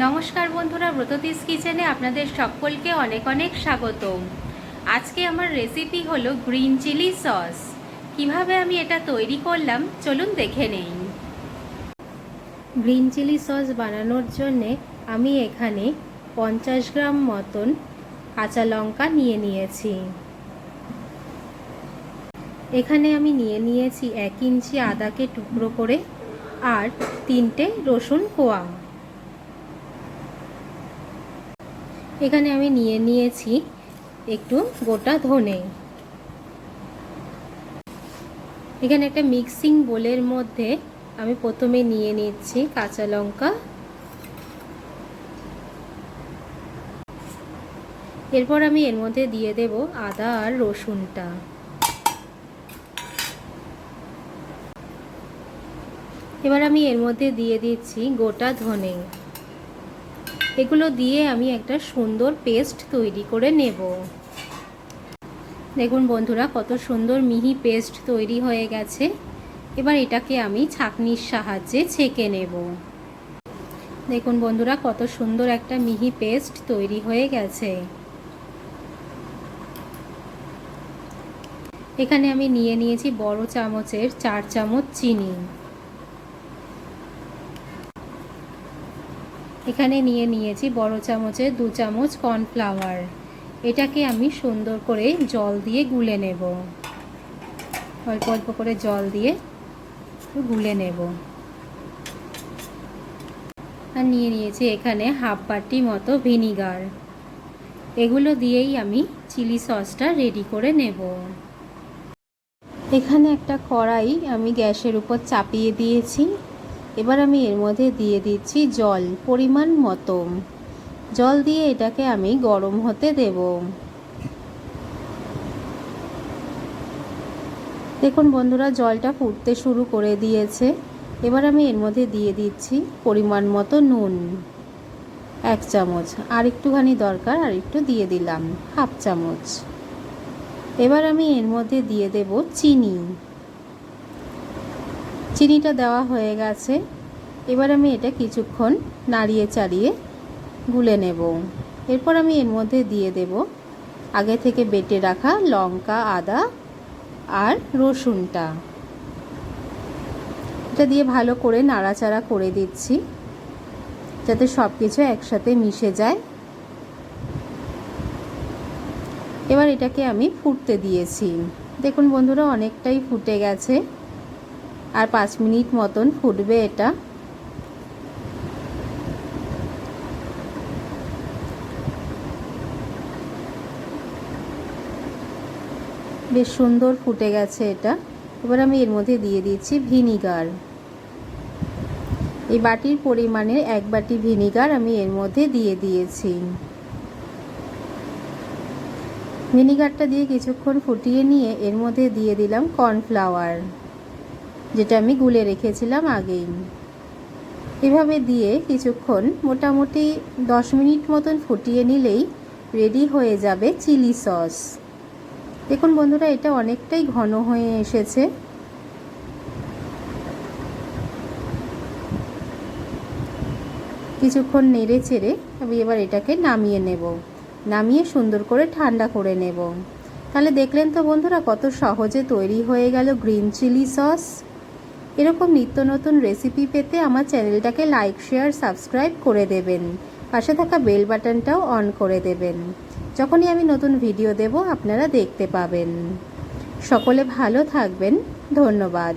নমস্কার বন্ধুরা, ব্রততিস কিচেনে আপনাদের সকলকে অনেক অনেক স্বাগতম। আজকে আমার রেসিপি হলো গ্রিন চিলি সস। কিভাবে আমি এটা তৈরি করলাম চলুন দেখে নেই। গ্রিন চিলি সস বানানোর জন্যে আমি এখানে 50 গ্রাম মতন কাঁচা লঙ্কা নিয়েছি। এখানে আমি নিয়েছি 1 ইঞ্চি আদাকে টুকরো করে আর 3টে রসুন কোয়া। এখানে আমি নিয়েছি একটু গোটা ধনে। এখানে একটা মিক্সিং বোলের মধ্যে আমি প্রথমে নিয়ে নিচ্ছি কাঁচা লঙ্কা, এরপর আমি এর মধ্যে দিয়ে দেব আদা আর রসুনটা। এবার আমি এর মধ্যে দিয়ে দিচ্ছি গোটা ধনে। এগুলো দিয়ে আমি একটা সুন্দর পেস্ট তৈরি করে নেব। দেখুন বন্ধুরা, কত সুন্দর মিহি পেস্ট তৈরি হয়ে গেছে। এবার এটাকে আমি ছাঁকনির সাহায্যে ছেঁকে নেব। দেখুন বন্ধুরা, কত সুন্দর একটা মিহি পেস্ট তৈরি হয়ে গেছে। এখানে আমি নিয়েছি বড় চামচের 4 চামচ চিনি। এখানে নিয়েছি বড় চামচের 2 চামচ কর্নফ্লাওয়ার। এটাকে আমি সুন্দর করে জল দিয়ে গুলে নেব। অল্প অল্প করে জল দিয়ে গুলে নেব। আর নিয়েছি এখানে হাফ বাটি মতো ভিনিগার। এগুলো দিয়েই আমি চিলি সসটা রেডি করে নেব। এখানে একটা কড়াই আমি গ্যাসের উপর চাপিয়ে দিয়েছি। এবার আমি এর মধ্যে দিয়ে দিচ্ছি জল পরিমাণ মতো। জল দিয়ে এটাকে আমি গরম হতে দেব। দেখুন বন্ধুরা, জলটা ফুটতে শুরু করে দিয়েছে। এবার আমি এর মধ্যে দিয়ে দিচ্ছি পরিমাণ মতো নুন 1 চামচ, আর একটুখানি দরকার আর একটু দিয়ে দিলাম হাফ চামচ। এবার আমি এর মধ্যে দিয়ে দেব চিনি। চিনিটা দেওয়া হয়ে গেছে। এবার আমি এটা কিছুক্ষণ নাড়িয়ে চাড়িয়ে গুলে নেব। এরপর আমি এর মধ্যে দিয়ে দেব আগে থেকে বেটে রাখা লঙ্কা, আদা আর রসুনটা। এটা দিয়ে ভালো করে নাড়াচাড়া করে দিচ্ছি যাতে সব কিছু একসাথে মিশে যায়। এবার এটাকে আমি ফুটতে দিয়েছি। দেখুন বন্ধুরা, অনেকটাই ফুটে গেছে। আর 5 মিনিট মতন ফুটবে এটা। বেশ সুন্দর ফুটে গেছে এটা। এবার আমি এর মধ্যে দিয়ে দিচ্ছি ভিনিগার। এই বাটির পরিমাণের 1 বাটি ভিনিগার আমি এর মধ্যে দিয়ে দিয়েছি। ভিনিগারটা দিয়ে কিছুক্ষণ ফুটিয়ে নিয়ে এর মধ্যে দিয়ে দিলাম কর্নফ্লাওয়ার, যেটা আমি গুলে রেখেছিলাম আগেই। এভাবে দিয়ে কিছুক্ষণ মোটামুটি 10 মিনিট মতন ফুটিয়ে নিলেই রেডি হয়ে যাবে চিলি সস। দেখুন বন্ধুরা, এটা অনেকটাই ঘন হয়ে এসেছে। কিছুক্ষণ নেড়ে চেড়ে আমি এবার এটাকে নামিয়ে নেব। নামিয়ে সুন্দর করে ঠান্ডা করে নেব। তাহলে দেখলেন তো বন্ধুরা, কত সহজে তৈরি হয়ে গেল গ্রিন চিলি সস। এরকম নিত্য নতুন রেসিপি পেতে আমার চ্যানেলটাকে লাইক, শেয়ার, সাবস্ক্রাইব করে দেবেন। পাশে থাকা বেল বাটনটাও অন করে দেবেন। যখনই আমি নতুন ভিডিও দেব আপনারা দেখতে পাবেন। সকলে ভালো থাকবেন। ধন্যবাদ।